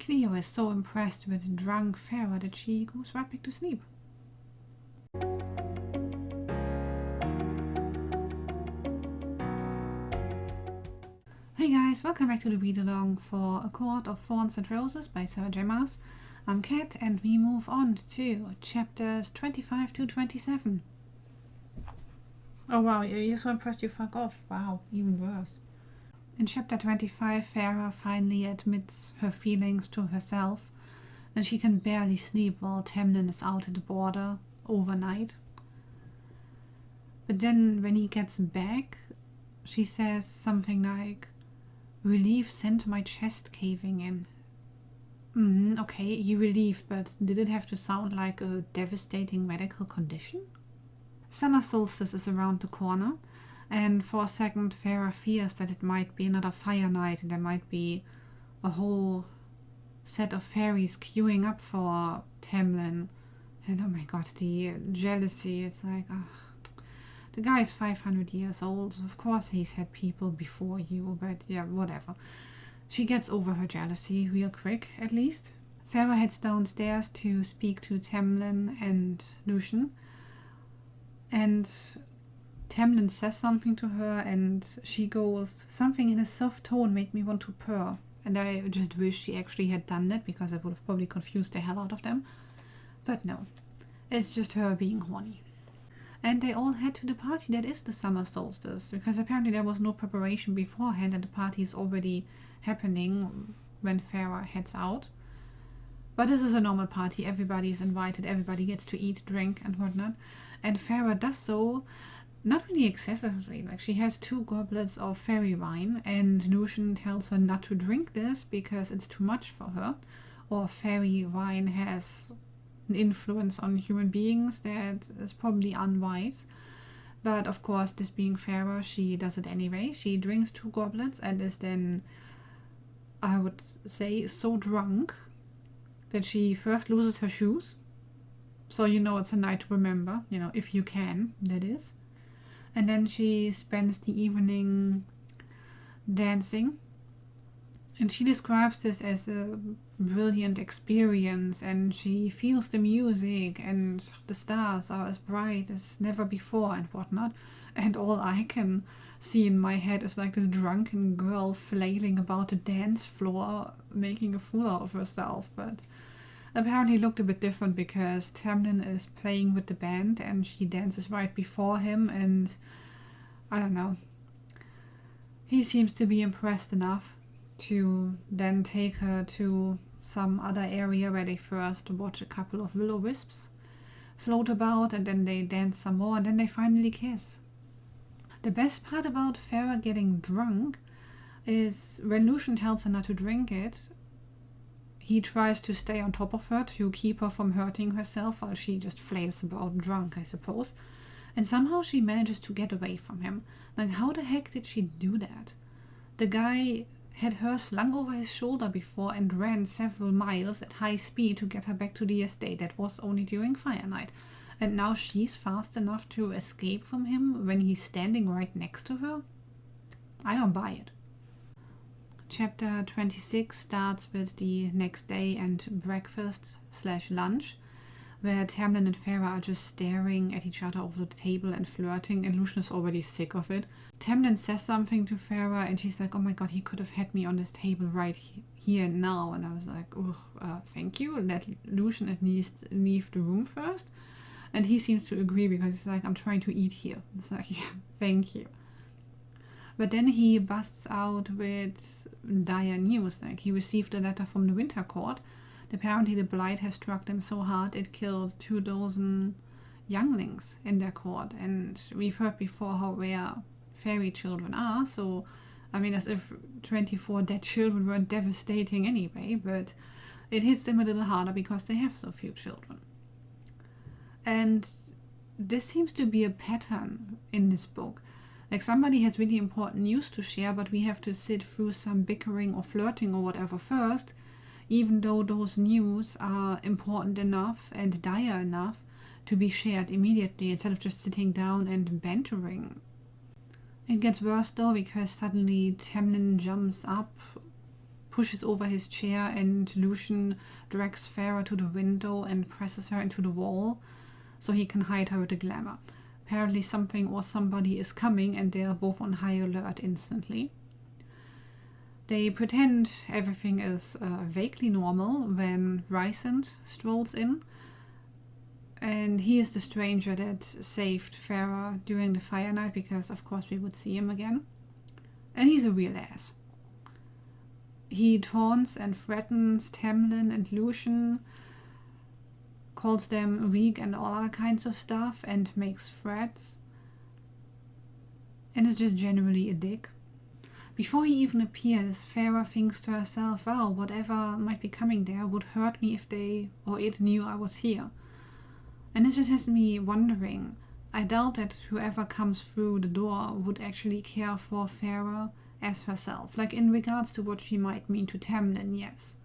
Cleo is so impressed with drunk Feyre that she goes right back to sleep. Hey guys, welcome back to the read-along for A Court of Thorns and Roses by Maas. I'm Kat and we move on to chapters 25 to 27. Oh wow, you're so impressed you fuck off. Wow, even worse. In chapter 25, Feyre finally admits her feelings to herself, and she can barely sleep while Tamlin is out at the border overnight. But then when he gets back, she says something like, "Relief sent my chest caving in." Okay, you relieved, but did it have to sound like a devastating medical condition? Summer solstice is around the corner, and for a second Feyre fears that it might be another fire night and there might be a whole set of fairies queuing up for Tamlin. And oh my god, the jealousy, it's like, the guy is 500 years old, of course he's had people before you, but yeah, whatever. She gets over her jealousy real quick, at least. Feyre heads downstairs to speak to Tamlin and Lucian, and Tamlin says something to her and she goes, "Something in a soft tone made me want to purr." And I just wish she actually had done that, because I would have probably confused the hell out of them. But no, it's just her being horny. And they all head to the party that is the summer solstice, because apparently there was no preparation beforehand and the party is already happening when Feyre heads out. But this is a normal party, everybody is invited, everybody gets to eat, drink and whatnot. And Feyre does so not really excessively, like she has 2 goblets of faerie wine and Lucian tells her not to drink this because it's too much for her, or faerie wine has an influence on human beings that is probably unwise. But of course, this being Feyre, she does it anyway. She drinks 2 goblets and is then, I would say, so drunk that she first loses her shoes. So you know it's a night to remember, you know, if you can, that is. And then she spends the evening dancing. And she describes this as a brilliant experience, and she feels the music and the stars are as bright as never before and whatnot. And all I can see in my head is like this drunken girl flailing about the dance floor, making a fool out of herself. But apparently looked a bit different because Tamlin is playing with the band and she dances right before him, and I don't know. He seems to be impressed enough to then take her to some other area where they first watch a couple of will-o-wisps float about, and then they dance some more, and then they finally kiss. The best part about Feyre getting drunk is when Lucian tells her not to drink it, he tries to stay on top of her to keep her from hurting herself while she just flails about drunk, I suppose. And somehow she manages to get away from him. Like, how the heck did she do that? The guy had her slung over his shoulder before and ran several miles at high speed to get her back to the estate. That was only during fire night. And now she's fast enough to escape from him when he's standing right next to her? I don't buy it. Chapter 26 starts with the next day and breakfast/lunch, where Tamlin and Feyre are just staring at each other over the table and flirting, and Lucian is already sick of it. Tamlin says something to Feyre and she's like, "Oh my god, he could have had me on this table right here and now." And I was like, thank you, let Lucian at least leave the room first. And he seems to agree because he's like, "I'm trying to eat here." It's like, yeah, thank you. But then he busts out with dire news. Like, he received a letter from the Winter Court. Apparently the blight has struck them so hard it killed 24 younglings in their court. And we've heard before how rare fairy children are. So, I mean, as if 24 dead children weren't devastating anyway. But it hits them a little harder because they have so few children. And this seems to be a pattern in this book. Like, somebody has really important news to share, but we have to sit through some bickering or flirting or whatever first, even though those news are important enough and dire enough to be shared immediately instead of just sitting down and bantering. It gets worse though, because suddenly Tamlin jumps up, pushes over his chair and Lucian drags Feyre to the window and presses her into the wall so he can hide her with the glamour. Apparently something or somebody is coming and they are both on high alert instantly. They pretend everything is vaguely normal when Rysand strolls in. And he is the stranger that saved Feyre during the fire night, because of course we would see him again. And he's a real ass. He taunts and threatens Tamlin and Lucian, calls them weak and all other kinds of stuff, and makes threats. And is just generally a dick. Before he even appears, Feyre thinks to herself, wow, whatever might be coming there would hurt me if they or it knew I was here. And this just has me wondering, I doubt that whoever comes through the door would actually care for Feyre as herself. Like in regards to what she might mean to Tamlin, yes.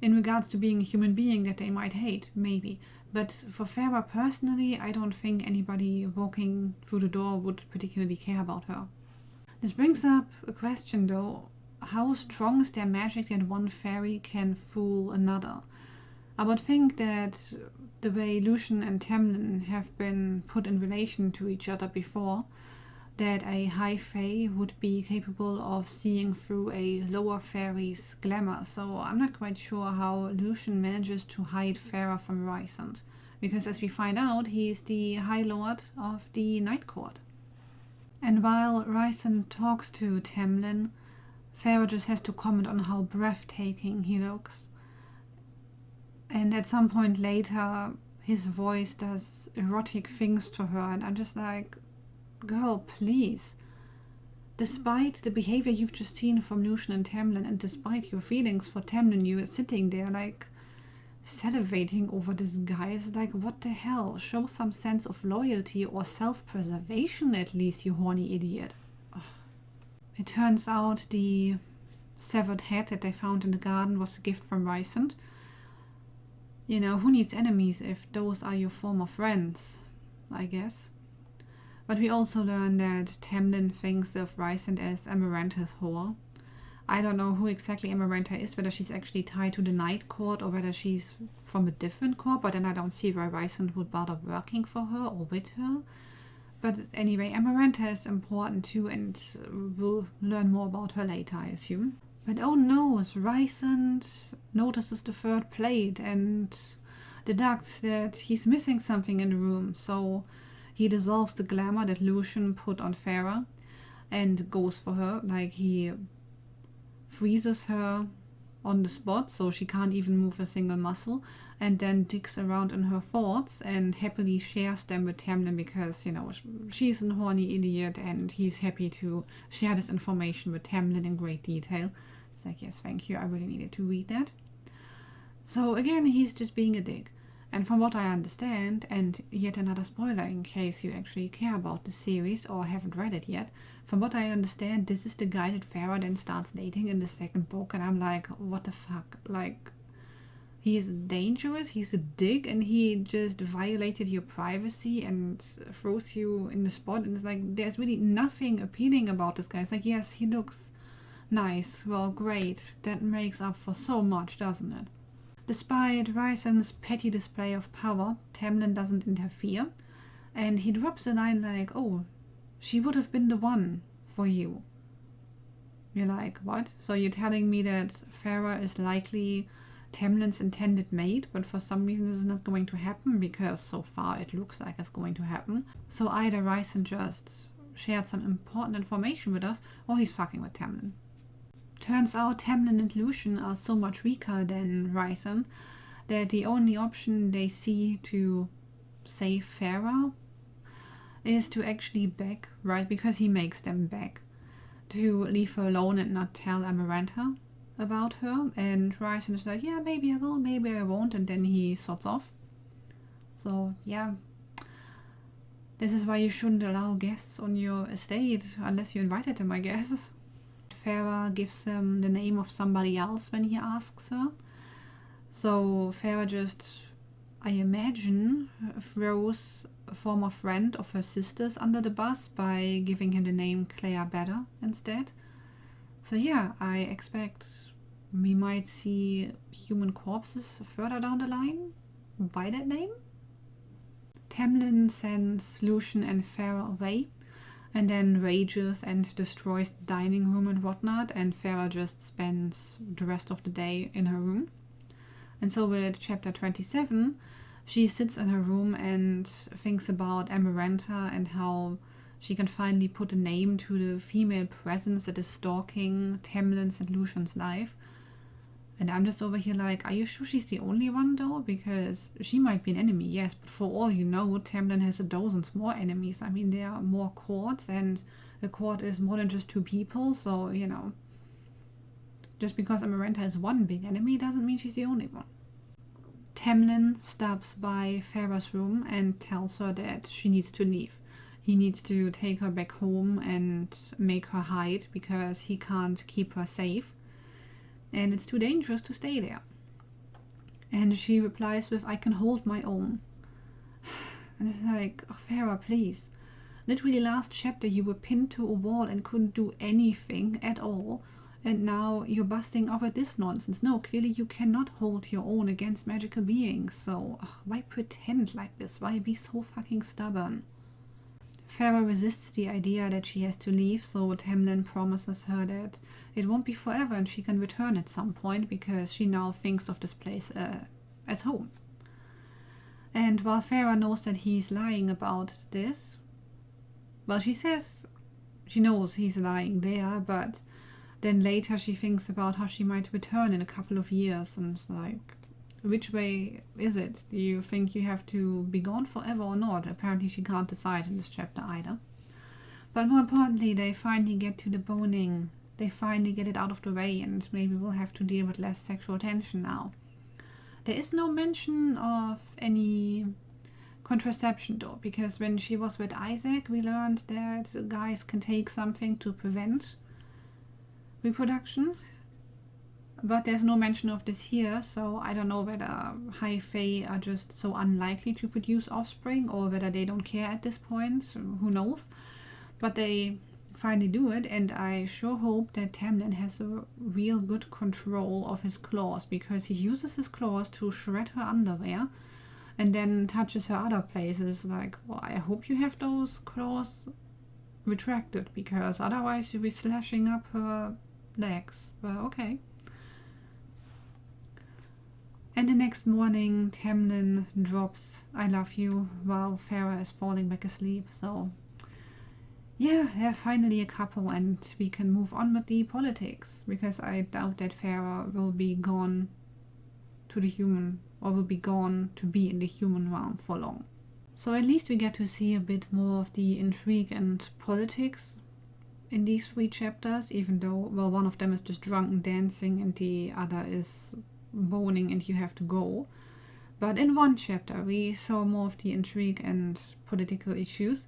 In regards to being a human being that they might hate, maybe. But for Feyre personally, I don't think anybody walking through the door would particularly care about her. This brings up a question though. How strong is their magic that one faerie can fool another? I would think that the way Lucian and Tamlin have been put in relation to each other before, that a high fae would be capable of seeing through a lower faerie's glamour. So I'm not quite sure how Lucian manages to hide Feyre from Rysand, because as we find out, he's the High Lord of the Night Court. And while Rysand talks to Tamlin, Feyre just has to comment on how breathtaking he looks. And at some point later, his voice does erotic things to her, and I'm just like, girl, please. Despite the behavior you've just seen from Lucian and Tamlin, and despite your feelings for Tamlin, you are sitting there like salivating over this guy. It's like, what the hell? Show some sense of loyalty or self-preservation at least, you horny idiot. Ugh. It turns out the severed head that they found in the garden was a gift from Rysand. You know, who needs enemies if those are your former friends, I guess. But we also learn that Tamlin thinks of Rysand as Amaranta's whore. I don't know who exactly Amaranta is, whether she's actually tied to the Night Court or whether she's from a different court, but then I don't see why Rysand would bother working for her or with her. But anyway, Amaranta is important too, and we'll learn more about her later, I assume. But oh no, Rysand notices the third plate and deducts that he's missing something in the room, so he dissolves the glamour that Lucian put on Feyre and goes for her. Like, he freezes her on the spot so she can't even move a single muscle, and then digs around in her thoughts and happily shares them with Tamlin because, you know, she's a horny idiot and he's happy to share this information with Tamlin in great detail. It's like, yes, thank you, I really needed to read that. So again, he's just being a dick. And from what I understand, and yet another spoiler in case you actually care about the series or haven't read it yet, from what I understand, this is the guy that Feyre then starts dating in the second book, and I'm like, what the fuck? Like, he's dangerous, he's a dick, and he just violated your privacy and throws you in the spot, and it's like, there's really nothing appealing about this guy. It's like, yes, he looks nice, well, great, that makes up for so much, doesn't it? Despite Rysand's petty display of power, Tamlin doesn't interfere, and he drops a line like, oh, she would have been the one for you. You're like, what? So you're telling me that Feyre is likely Tamlin's intended mate, but for some reason this is not going to happen, because so far it looks like it's going to happen. So either Rysand just shared some important information with us, or he's fucking with Tamlin. Turns out Tamlin and Lucian are so much weaker than Rysand that the only option they see to save Feyre is to actually beg, right? Because he makes them beg to leave her alone and not tell Amaranta about her. And Rysand is like, yeah, maybe I will, maybe I won't, and then he sorts off. So yeah, this is why you shouldn't allow guests on your estate unless you invited them, I guess. Feyre gives him the name of somebody else when he asks her. So Feyre just, I imagine, throws a former friend of her sister's under the bus by giving him the name Claire Better instead. So yeah, I expect we might see human corpses further down the line by that name. Tamlin sends Lucian and Feyre away, and then rages and destroys the dining room and whatnot, and Feyre just spends the rest of the day in her room. And so with chapter 27, she sits in her room and thinks about Amarantha and how she can finally put a name to the female presence that is stalking Tamlin's and Lucian's life. And I'm just over here like, are you sure she's the only one though? Because she might be an enemy, yes, but for all you know, Tamlin has dozens more enemies. I mean, there are more courts, and a court is more than just two people, so, you know. Just because Amarantha has one big enemy doesn't mean she's the only one. Tamlin stops by Feyre's room and tells her that she needs to leave. He needs to take her back home and make her hide because he can't keep her safe. And it's too dangerous to stay there. And she replies with, I can hold my own. And it's like, oh, Feyre, please. Literally last chapter you were pinned to a wall and couldn't do anything at all. And now you're busting up at this nonsense. No, clearly you cannot hold your own against magical beings. So why pretend like this? Why be so fucking stubborn? Feyre resists the idea that she has to leave, so Tamlin promises her that it won't be forever and she can return at some point because she now thinks of this place as home. And while Feyre knows that he's lying about this, well, she says she knows he's lying there, but then later she thinks about how she might return in a couple of years, and it's like, which way is it? Do you think you have to be gone forever or not? Apparently she can't decide in this chapter either. But more importantly, they finally get to the boning. They finally get it out of the way, and maybe we'll have to deal with less sexual tension now. There is no mention of any contraception though, because when she was with Isaac, we learned that guys can take something to prevent reproduction. But there's no mention of this here, so I don't know whether high fae are just so unlikely to produce offspring or whether they don't care at this point. Who knows? But they finally do it, and I sure hope that Tamlin has a real good control of his claws, because he uses his claws to shred her underwear and then touches her other places. Like, well, I hope you have those claws retracted, because otherwise you'll be slashing up her legs. Well, okay. And the next morning, Tamlin drops I love you while Feyre is falling back asleep. So, yeah, they're finally a couple and we can move on with the politics. Because I doubt that Feyre will be gone to the human, or will be gone to be in the human realm for long. So at least we get to see a bit more of the intrigue and politics in these 3 chapters. Even though, well, one of them is just drunken dancing and the other is boning and you have to go. But in one chapter we saw more of the intrigue and political issues,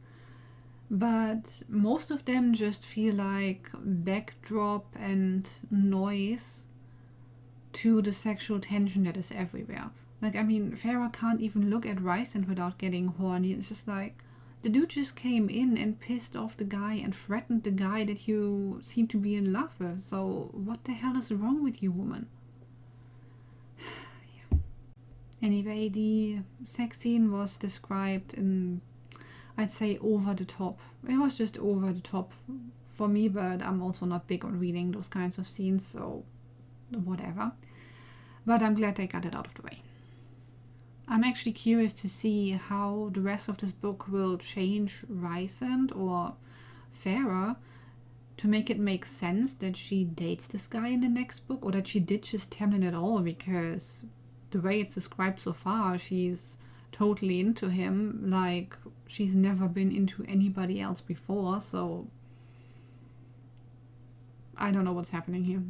but most of them just feel like backdrop and noise to the sexual tension that is everywhere. Like, I mean, Feyre can't even look at Rysand without getting horny. It's just like, the dude just came in and pissed off the guy and threatened the guy that you seem to be in love with. So what the hell is wrong with you, woman? Anyway, the sex scene was described in, I'd say, over the top. It was just over the top for me, but I'm also not big on reading those kinds of scenes, so whatever. But I'm glad they got it out of the way. I'm actually curious to see how the rest of this book will change Rysand or Feyre to make it make sense that she dates this guy in the next book, or that she ditches Tamlin at all, because the way it's described so far, she's totally into him, like she's never been into anybody else before, so I don't know what's happening here.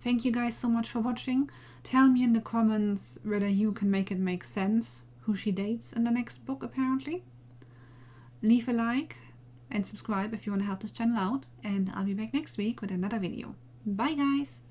Thank you guys so much for watching. Tell me in the comments whether you can make it make sense who she dates in the next book, apparently. Leave a like and subscribe if you want to help this channel out, and I'll be back next week with another video. Bye guys!